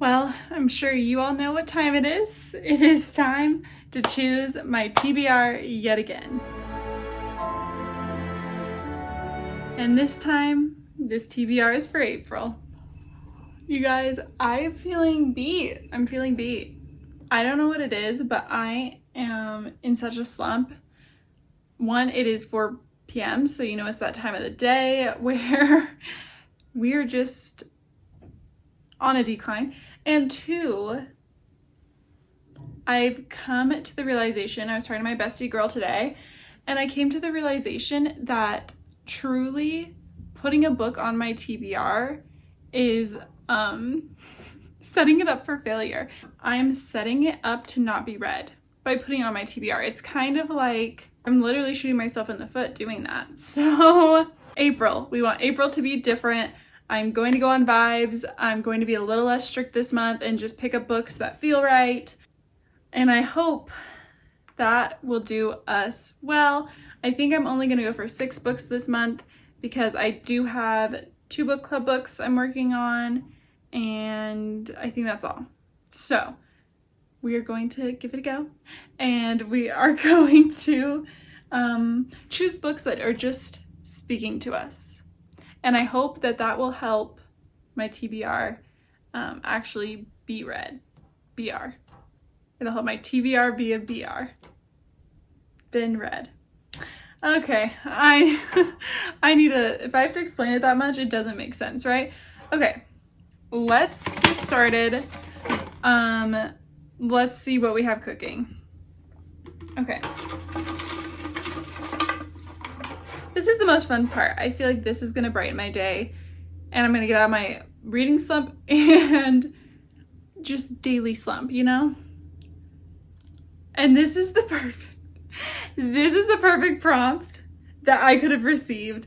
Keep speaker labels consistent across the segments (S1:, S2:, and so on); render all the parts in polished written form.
S1: Well, I'm sure you all know what time it is. It is time to choose my TBR yet again. And this time, this TBR is for April. You guys, I'm feeling beat. I don't know what it is, but I am in such a slump. One, it is 4 p.m., so you know it's that time of the day where we're just on a decline. And two, I've come to the realization, I was talking to my bestie girl today, and I came to the realization that truly putting a book on my TBR is setting it up for failure. I'm setting it up to not be read by putting on my TBR. It's kind of like I'm literally shooting myself in the foot doing that. So April, we want April to be different. I'm going to go on vibes. I'm going to be a little less strict this month and just pick up books that feel right. And I hope that will do us well. I think I'm only going to go for 6 books this month because I do have 2 book club books I'm working on, and I think that's all. So we are going to give it a go, and we are going to choose books that are just speaking to us. And I hope that that will help my TBR actually be read. BR. It'll help my TBR be a BR. Been read. Okay, I need to, if I have to explain it that much, it doesn't make sense, right? Okay, let's get started. Let's see what we have cooking. Okay. This is the most fun part. I feel like this is gonna brighten my day, and I'm gonna get out of my reading slump and just daily slump, you know? And this is the perfect prompt that I could have received.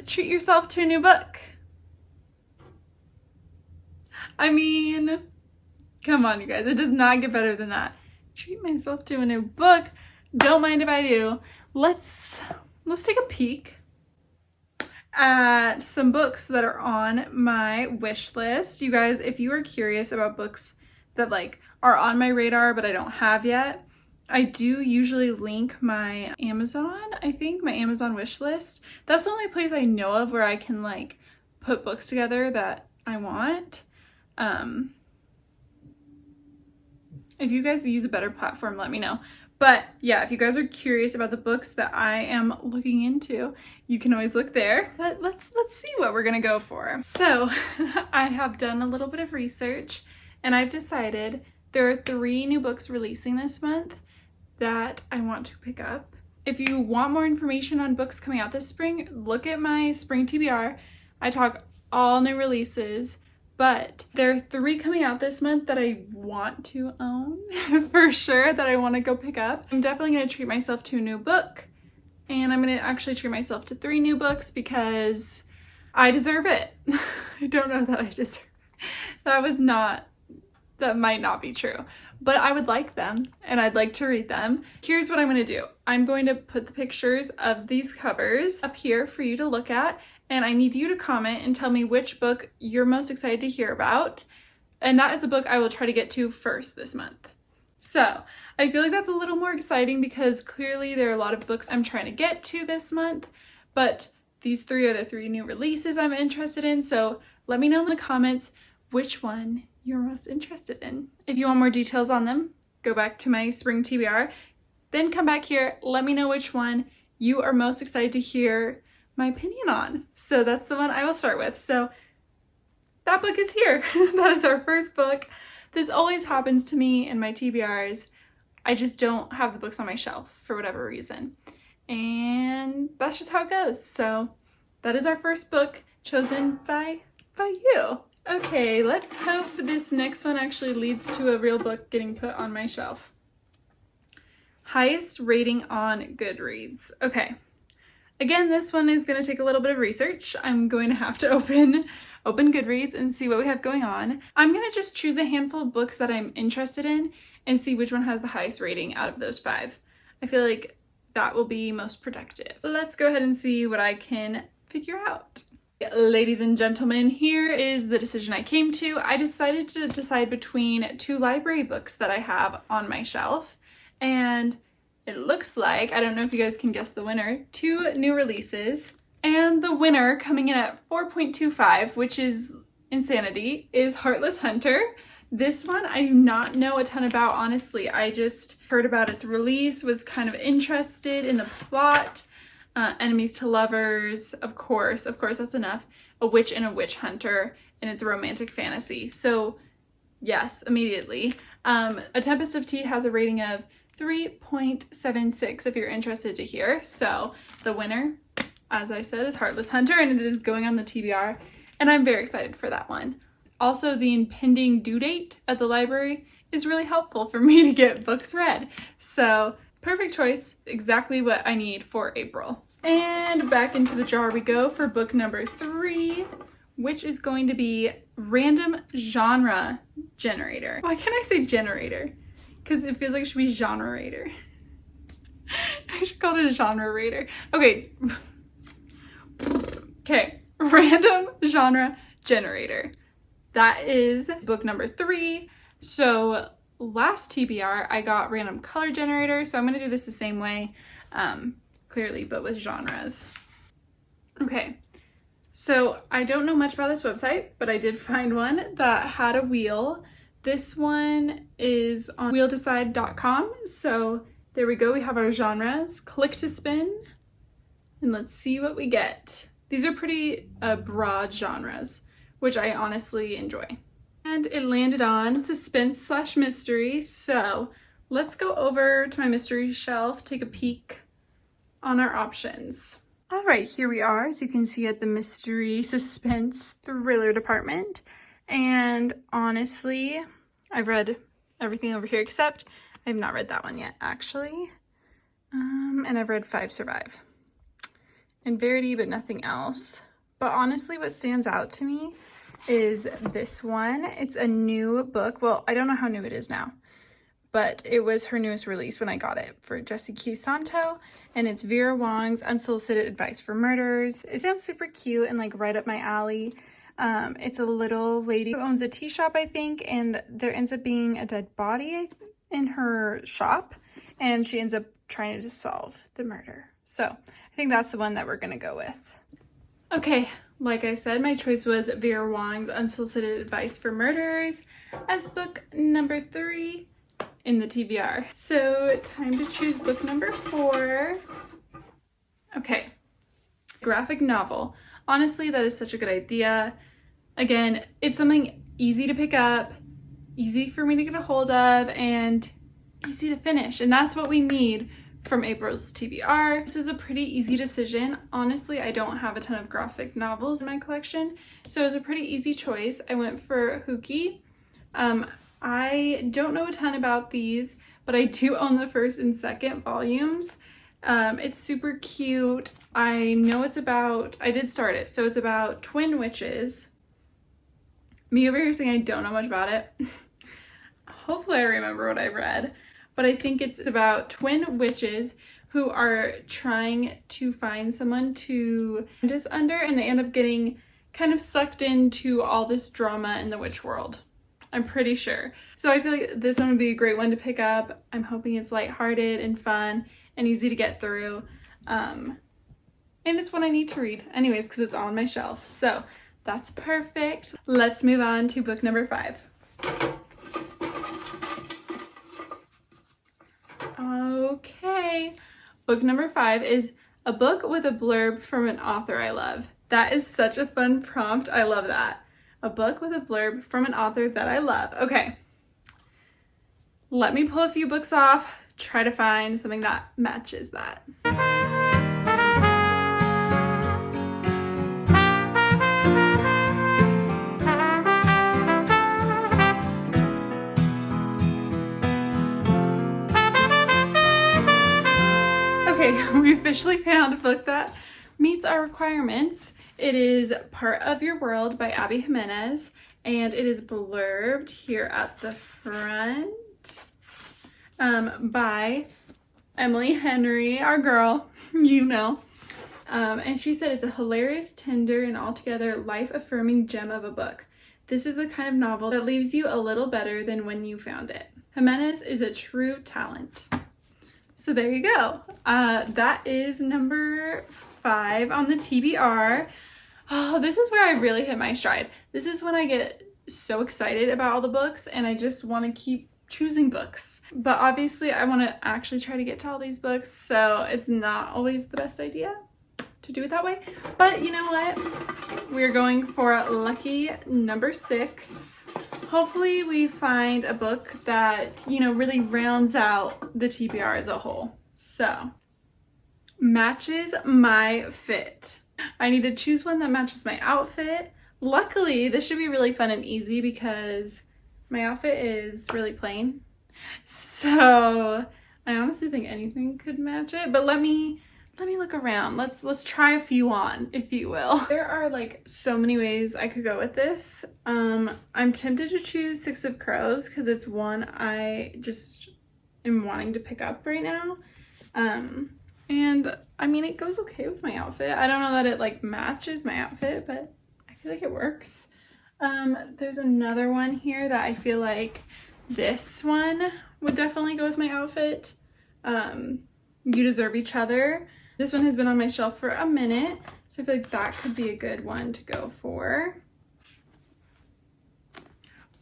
S1: Treat yourself to a new book. I mean, come on, you guys. It does not get better than that. Treat myself to a new book. Don't mind if I do. Let's take a peek at some books that are on my wish list. You guys, if you are curious about books that like are on my radar but I don't have yet, I do usually link my Amazon, my Amazon wish list. That's the only place I know of where I can like put books together that I want. If you guys use a better platform, let me know. But yeah, if you guys are curious about the books that I am looking into, you can always look there. But let's see what we're gonna go for. So I have done a little bit of research, and I've decided there are 3 new books releasing this month that I want to pick up. If you want more information on books coming out this spring, look at my spring TBR. I talk all new releases, but there are 3 coming out this month that I want to own for sure, that I want to go pick up. I'm definitely going to treat myself to a new book, and I'm going to actually treat myself to 3 new books because I deserve it. I don't know that I deserve it. That might not be true, but I would like them and I'd like to read them. Here's what I'm going to do. I'm going to put the pictures of these covers up here for you to look at, and I need you to comment and tell me which book you're most excited to hear about. And that is a book I will try to get to first this month. So I feel like that's a little more exciting because clearly there are a lot of books I'm trying to get to this month, but these 3 are the 3 new releases I'm interested in. So let me know in the comments which one you're most interested in. If you want more details on them, go back to my spring TBR, then come back here, let me know which one you are most excited to hear my opinion on. So that's the one I will start with. So that book is here. That is our first book. This always happens to me in my TBRs. I just don't have the books on my shelf for whatever reason. And that's just how it goes. So that is our first book chosen by you. Okay, let's hope this next one actually leads to a real book getting put on my shelf. Highest rating on Goodreads. Okay. Again, this one is going to take a little bit of research. I'm going to have to open Goodreads and see what we have going on. I'm going to just choose a handful of books that I'm interested in and see which one has the highest rating out of those 5. I feel like that will be most productive. Let's go ahead and see what I can figure out. Ladies and gentlemen, here is the decision I came to. I decided to decide between two library books that I have on my shelf, and it looks like, I don't know if you guys can guess the winner, two new releases, and the winner coming in at 4.25, which is insanity, is Heartless Hunter. This one I do not know a ton about, honestly. I just heard about its release, was kind of interested in the plot. Enemies to lovers, of course, that's enough. A witch and a witch hunter, and it's a romantic fantasy. So yes, immediately. A Tempest of Tea has a rating of 3.76 if you're interested to hear. So the winner, as I said, is Heartless Hunter, and it is going on the TBR, and I'm very excited for that one. Also, the impending due date at the library is really helpful for me to get books read. So perfect choice, exactly what I need for April. And back into the jar we go for book number 3, which is going to be Random Genre Generator. Why can't I say generator? Because it feels like it should be genre-rater. I should call it a genre-rater. Okay. Okay, Random Genre Generator. That is book number 3. So last TBR, I got Random Color Generator, so I'm going to do this the same way, clearly, but with genres. Okay, so I don't know much about this website, but I did find one that had a wheel. This one is on wheeldecide.com, so there we go. We have our genres. Click to spin, and let's see what we get. These are pretty broad genres, which I honestly enjoy. And it landed on suspense/mystery, so let's go over to my mystery shelf, take a peek on our options. All right, here we are, as you can see, at the mystery, suspense, thriller department. And honestly, I've read everything over here except I have not read that one yet, actually. And I've read 5 Survive. And Verity, but nothing else. But honestly, what stands out to me is this one. It's a new book. Well, I don't know how new it is now, but it was her newest release when I got it for Jessie Q. Santo, and it's Vera Wong's Unsolicited Advice for Murders. It sounds super cute and like right up my alley. It's a little lady who owns a tea shop, I think, and there ends up being a dead body in her shop, and she ends up trying to solve the murder. So I think that's the one that we're gonna go with. Okay, like I said, my choice was Vera Wong's Unsolicited Advice for Murderers as book number 3 in the TBR. So time to choose book number 4. Okay, graphic novel. Honestly, that is such a good idea. Again, it's something easy to pick up, easy for me to get a hold of, and easy to finish. And that's what we need from April's TBR. This is a pretty easy decision. Honestly, I don't have a ton of graphic novels in my collection, so it was a pretty easy choice. I went for Hooky. I don't know a ton about these, but I do own the first and second volumes. It's super cute. I know it's about, I did start it, so it's about twin witches. Me over here saying I don't know much about it. Hopefully I remember what I read. But I think it's about twin witches who are trying to find someone to apprentice under, and they end up getting kind of sucked into all this drama in the witch world. I'm pretty sure. So I feel like this one would be a great one to pick up. I'm hoping it's lighthearted and fun and easy to get through. And it's one I need to read anyways because it's on my shelf. So that's perfect. Let's move on to book number 5. Okay, book number 5 is a book with a blurb from an author I love. That is such a fun prompt. I love that. A book with a blurb from an author that I love. Okay, let me pull a few books off, try to find something that matches that. Okay, we officially found a book that meets our requirements. It is Part of Your World by Abby Jimenez, and it is blurbed here at the front by Emily Henry, our girl, you know. And she said it's a hilarious, tender, and altogether life-affirming gem of a book. This is the kind of novel that leaves you a little better than when you found it. Jimenez is a true talent. So there you go. That is number 5 on the TBR. Oh, this is where I really hit my stride. This is when I get so excited about all the books and I just want to keep choosing books. But obviously I want to actually try to get to all these books, so it's not always the best idea to do it that way. But you know what? We're going for lucky number 6. Hopefully we find a book that, you know, really rounds out the TBR as a whole. So, matches my fit. I need to choose one that matches my outfit. Luckily, this should be really fun and easy because my outfit is really plain. So, I honestly think anything could match it, but let me look around. Let's try a few on, if you will. There are like so many ways I could go with this. I'm tempted to choose Six of Crows because it's one I just am wanting to pick up right now. And I mean, it goes okay with my outfit. I don't know that it like matches my outfit, but I feel like it works. There's another one here that I feel like this one would definitely go with my outfit. You Deserve Each Other. This one has been on my shelf for a minute, so I feel like that could be a good one to go for.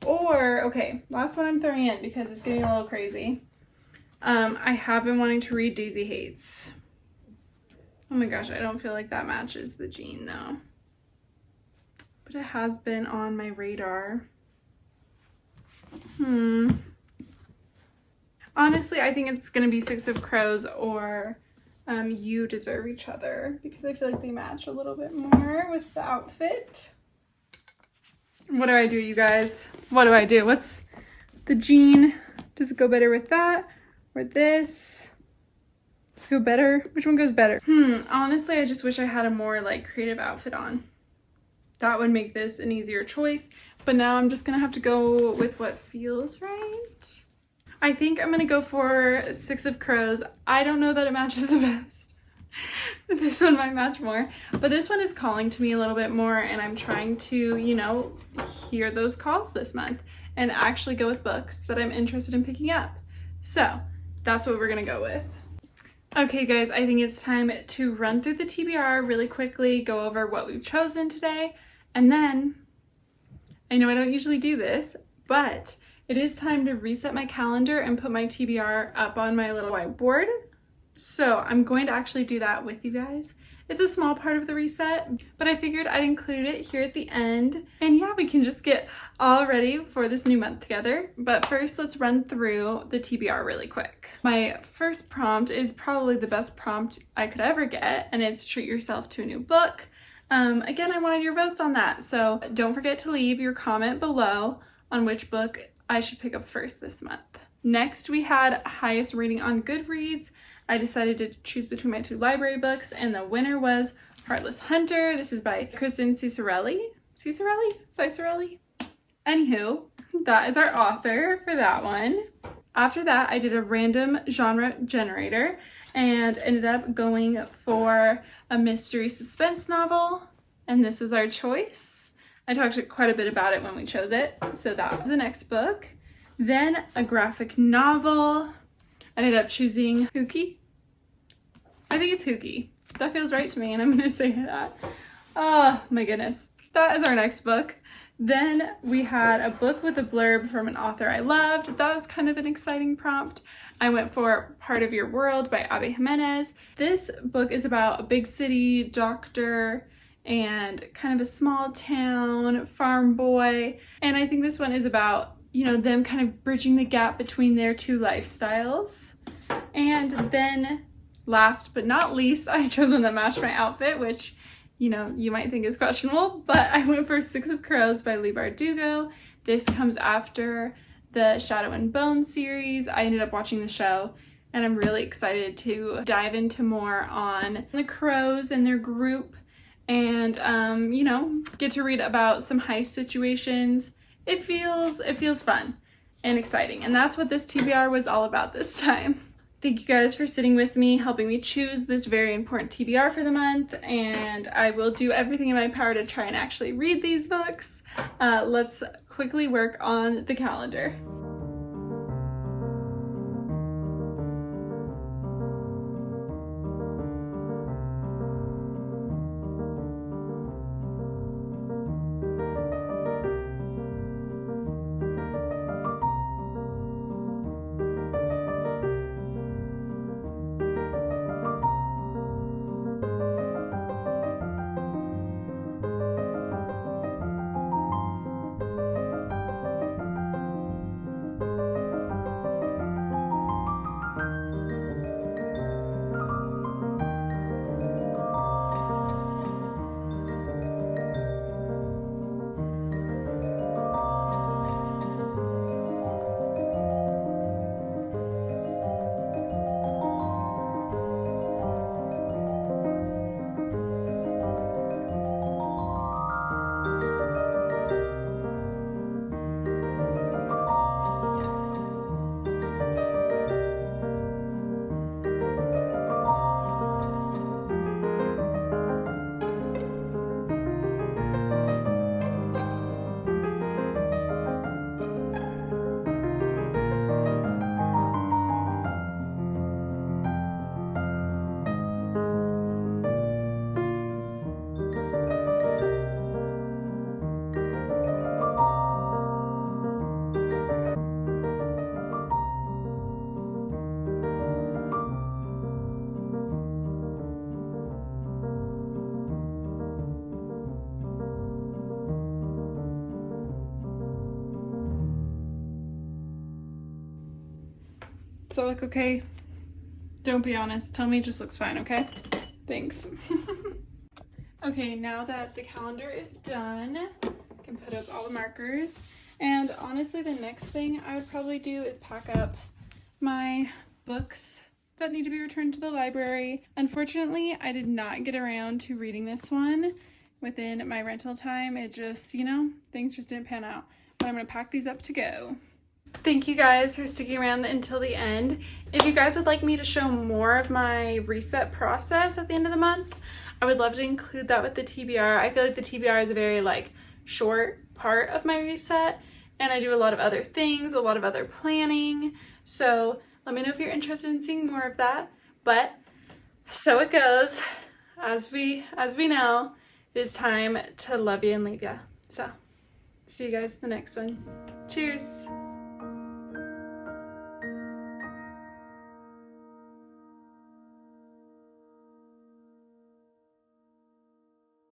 S1: Or, okay, last one I'm throwing in because it's getting a little crazy. I have been wanting to read Daisy Hates. Oh my gosh, I don't feel like that matches the jean though. But it has been on my radar. Honestly, I think it's gonna be Six of Crows or You Deserve Each Other because I feel like they match a little bit more with the outfit. What do I do, you guys? What do I do? What's the jean? Does it go better with that or this? Does it go better? Which one goes better? Honestly, I just wish I had a more like creative outfit on. That would make this an easier choice, but now I'm just gonna have to go with what feels right. I think I'm gonna go for Six of Crows. I don't know that it matches the best. This one might match more, but this one is calling to me a little bit more and I'm trying to, you know, hear those calls this month and actually go with books that I'm interested in picking up. So that's what we're gonna go with. Okay guys, I think it's time to run through the TBR really quickly, go over what we've chosen today, and then, I know I don't usually do this, but it is time to reset my calendar and put my TBR up on my little whiteboard. So I'm going to actually do that with you guys. It's a small part of the reset, but I figured I'd include it here at the end. And yeah, we can just get all ready for this new month together. But first, let's run through the TBR really quick. My first prompt is probably the best prompt I could ever get, and it's treat yourself to a new book. Again, I wanted your votes on that, so don't forget to leave your comment below on which book I should pick up first this month. Next, we had highest rating on Goodreads. I decided to choose between my 2 library books, and the winner was Heartless Hunter. This is by Kristen Ciccarelli. Ciccarelli? Anywho, that is our author for that one. After that, I did a random genre generator and ended up going for a mystery suspense novel, and this was our choice. I talked quite a bit about it when we chose it, so that was the next book. Then a graphic novel. I ended up choosing Hooky. I think it's Hooky. That feels right to me, and I'm gonna say that. Oh my goodness. That is our next book. Then we had a book with a blurb from an author I loved. That was kind of an exciting prompt. I went for Part of Your World by Jimenez. This book is about a big city doctor and kind of a small town farm boy. And I think this one is about, you know, them kind of bridging the gap between their 2 lifestyles. And then last but not least, I chose one that matched my outfit, which, you know, you might think is questionable, but I went for Six of Crows by Leigh Bardugo. This comes after the Shadow and Bone series. I ended up watching the show and I'm really excited to dive into more on the crows and their group and, you know, get to read about some heist situations. It feels fun and exciting, and that's what this TBR was all about this time. Thank you guys for sitting with me, helping me choose this very important TBR for the month, and I will do everything in my power to try and actually read these books. Let's quickly work on the calendar. Does that look okay? Don't be honest. Tell me it just looks fine, okay? Thanks. Okay, now that the calendar is done, I can put up all the markers. And honestly, the next thing I would probably do is pack up my books that need to be returned to the library. Unfortunately, I did not get around to reading this one within my rental time. It just, you know, things just didn't pan out. But I'm gonna pack these up to go. Thank you guys for sticking around until the end. If you guys would like me to show more of my reset process at the end of the month, I would love to include that with the TBR. I feel like the TBR is a very short part of my reset, and I do a lot of other things, a lot of other planning. So let me know if you're interested in seeing more of that. But so it goes. As we know, it is time to love you and leave ya. So see you guys in the next one. Cheers.